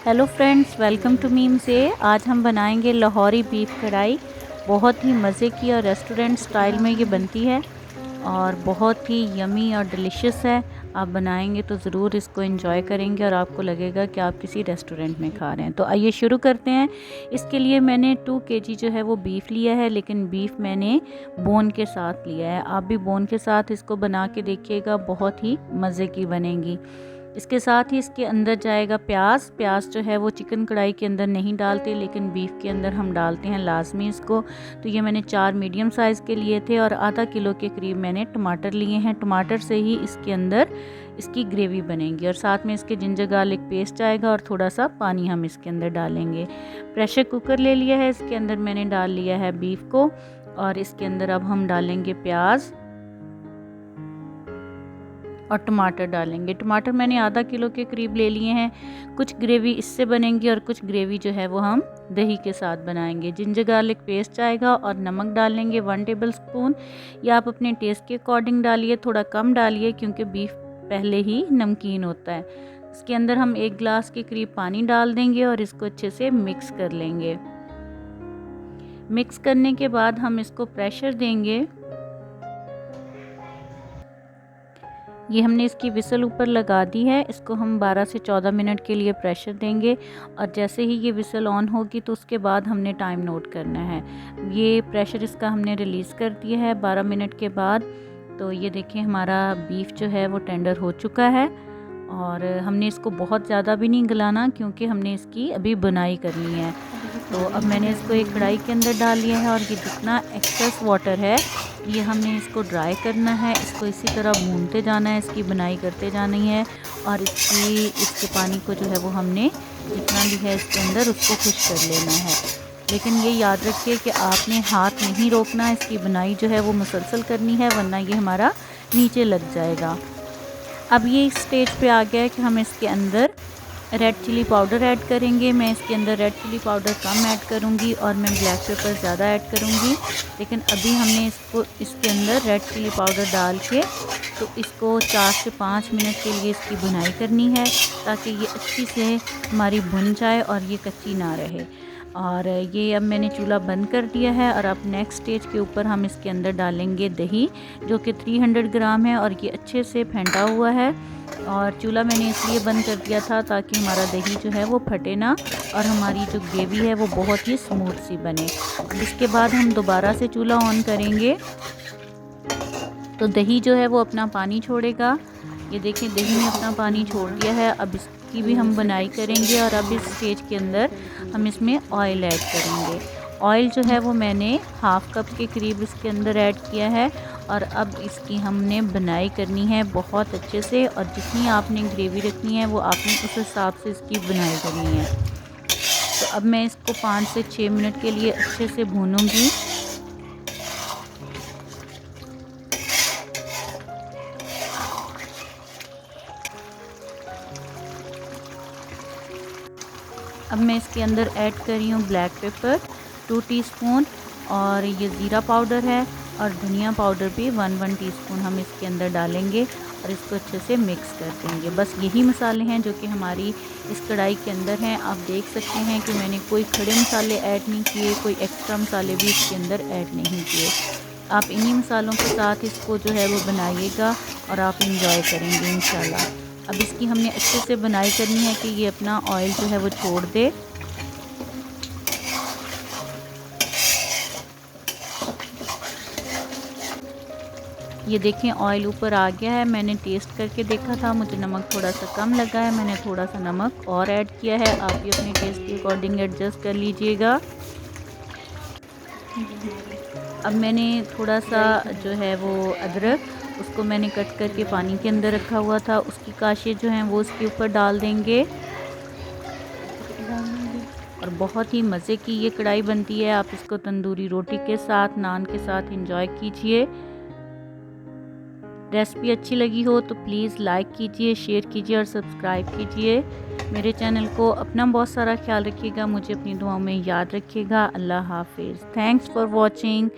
Hello friends, welcome to meme से। आज हम बनाएंगे लाहौरी बीफ कढ़ाई। बहुत ही मज़े की और रेस्टोरेंट स्टाइल में ये बनती है और बहुत ही यमी और डिलीशियस है। आप बनाएंगे तो ज़रूर इसको एंजॉय करेंगे और आपको लगेगा कि आप किसी रेस्टोरेंट में खा रहे हैं। तो आइए शुरू करते हैं। इसके लिए मैंने 2 kg जो है वो बीफ लिया है, लेकिन बीफ मैंने बोन के साथ लिया है। आप भी बोन के साथ इसको बना के देखिएगा, बहुत ही मज़े की बनेगी। इसके साथ ही इसके अंदर जाएगा प्याज जो है वो चिकन कढ़ाई के अंदर नहीं डालते, लेकिन बीफ के अंदर हम डालते हैं लाजमी इसको। तो ये मैंने 4 मीडियम साइज़ के लिए थे और आधा किलो के करीब मैंने टमाटर लिए हैं। टमाटर से ही इसके अंदर इसकी ग्रेवी बनेगी और साथ में इसके जिंजर गार्लिक पेस्ट आएगा और थोड़ा सा पानी हम इसके अंदर डालेंगे। प्रेशर कुकर ले लिया है, इसके अंदर मैंने डाल लिया है बीफ को और इसके अंदर अब हम डालेंगे प्याज और टमाटर डालेंगे। टमाटर मैंने आधा किलो के करीब ले लिए हैं। कुछ ग्रेवी इससे बनेंगी और कुछ ग्रेवी जो है वो हम दही के साथ बनाएंगे। जिंजर गार्लिक पेस्ट आएगा और नमक डालेंगे 1 टेबल स्पून, या आप अपने टेस्ट के अकॉर्डिंग डालिए, थोड़ा कम डालिए क्योंकि बीफ पहले ही नमकीन होता है। इसके अंदर हम 1 गिलास के करीब पानी डाल देंगे और इसको अच्छे से मिक्स कर लेंगे। मिक्स करने के बाद हम इसको प्रेशर देंगे। ये हमने इसकी विसल ऊपर लगा दी है। इसको हम 12 से 14 मिनट के लिए प्रेशर देंगे और जैसे ही ये विसल ऑन होगी तो उसके बाद हमने टाइम नोट करना है। ये प्रेशर इसका हमने रिलीज़ कर दिया है 12 मिनट के बाद। तो ये देखें, हमारा बीफ जो है वो टेंडर हो चुका है और हमने इसको बहुत ज़्यादा भी नहीं गलाना क्योंकि हमने इसकी अभी बुनाई करनी है। तो अब मैंने इसको एक कढ़ाई के अंदर डाल लिया है और ये जितना एक्सेस वाटर है ये हमने इसको ड्राई करना है। इसको इसी तरह भूनते जाना है, इसकी बुनाई करते जानी है और इसके पानी को जो है वो हमने जितना भी है इसके अंदर उसको खुश कर लेना है। लेकिन ये याद रखिए कि आपने हाथ नहीं रोकना, इसकी बुनाई जो है वो मुसलसल करनी है, वरना ये हमारा नीचे लग जाएगा। अब ये इस स्टेज पे आ गया है कि हम इसके अंदर रेड चिली पाउडर ऐड करेंगे। मैं इसके अंदर रेड चिली पाउडर कम ऐड करूंगी और मैं ब्लैक पेपर ज़्यादा ऐड करूंगी, लेकिन अभी हमने इसके अंदर रेड चिली पाउडर डाल के तो इसको 4 से 5 मिनट के लिए इसकी भुनाई करनी है ताकि ये अच्छी से हमारी भुन जाए और ये कच्ची ना रहे। और ये अब मैंने चूल्हा बंद कर दिया है और अब नेक्स्ट स्टेज के ऊपर हम इसके अंदर डालेंगे दही, जो कि 300 ग्राम है और ये अच्छे से फेंटा हुआ है। और चूल्हा मैंने इसलिए बंद कर दिया था ताकि हमारा दही जो है वो फटे ना और हमारी जो ग्रेवी है वो बहुत ही स्मूथ सी बने। इसके बाद हम दोबारा से चूल्हा ऑन करेंगे तो दही जो है वो अपना पानी छोड़ेगा। ये देखें, दही ने अपना पानी छोड़ दिया है। अब इसकी भी हम बनाई करेंगे और अब इस स्टेज के अंदर हम इसमें ऑयल ऐड करेंगे। ऑयल जो है वो मैंने हाफ़ कप के करीब इसके अंदर ऐड किया है और अब इसकी हमने बनाई करनी है बहुत अच्छे से, और जितनी आपने ग्रेवी रखनी है वो आपने उस हिसाब से इसकी बनाई करनी है। तो अब मैं इसको 5 से 6 मिनट के लिए अच्छे से भूनूंगी। अब मैं इसके अंदर ऐड कर रही हूँ ब्लैक पेपर 2 टीस्पून, और ये ज़ीरा पाउडर है और धनिया पाउडर भी 1 टीस्पून हम इसके अंदर डालेंगे और इसको अच्छे से मिक्स कर देंगे। बस यही मसाले हैं जो कि हमारी इस कढ़ाई के अंदर हैं। आप देख सकते हैं कि मैंने कोई खड़े मसाले ऐड नहीं किए, कोई एक्स्ट्रा मसाले भी इसके अंदर ऐड नहीं किए। आप इन्हीं मसालों के साथ इसको जो है वो बनाइएगा और आप इंजॉय करेंगे इंशाल्लाह। अब इसकी हमने अच्छे से बनाई करनी है कि ये अपना ऑयल जो है वो छोड़ दे। ये देखें, ऑयल ऊपर आ गया है। मैंने टेस्ट करके देखा था, मुझे नमक थोड़ा सा कम लगा है, मैंने थोड़ा सा नमक और ऐड किया है। आप भी अपने टेस्ट के अकॉर्डिंग एडजस्ट कर लीजिएगा। अब मैंने थोड़ा सा जो है वो अदरक, उसको मैंने कट करके पानी के अंदर रखा हुआ था, उसकी काशे जो हैं वो उसके ऊपर डाल देंगे और बहुत ही मज़े की ये कढ़ाई बनती है। आप इसको तंदूरी रोटी के साथ, नान के साथ एंजॉय कीजिए। रेसिपी अच्छी लगी हो तो प्लीज़ लाइक कीजिए, शेयर कीजिए और सब्सक्राइब कीजिए मेरे चैनल को। अपना बहुत सारा ख्याल रखिएगा, मुझे अपनी दुआओं में याद रखिएगा। अल्लाह हाफिज़। Thanks for watching.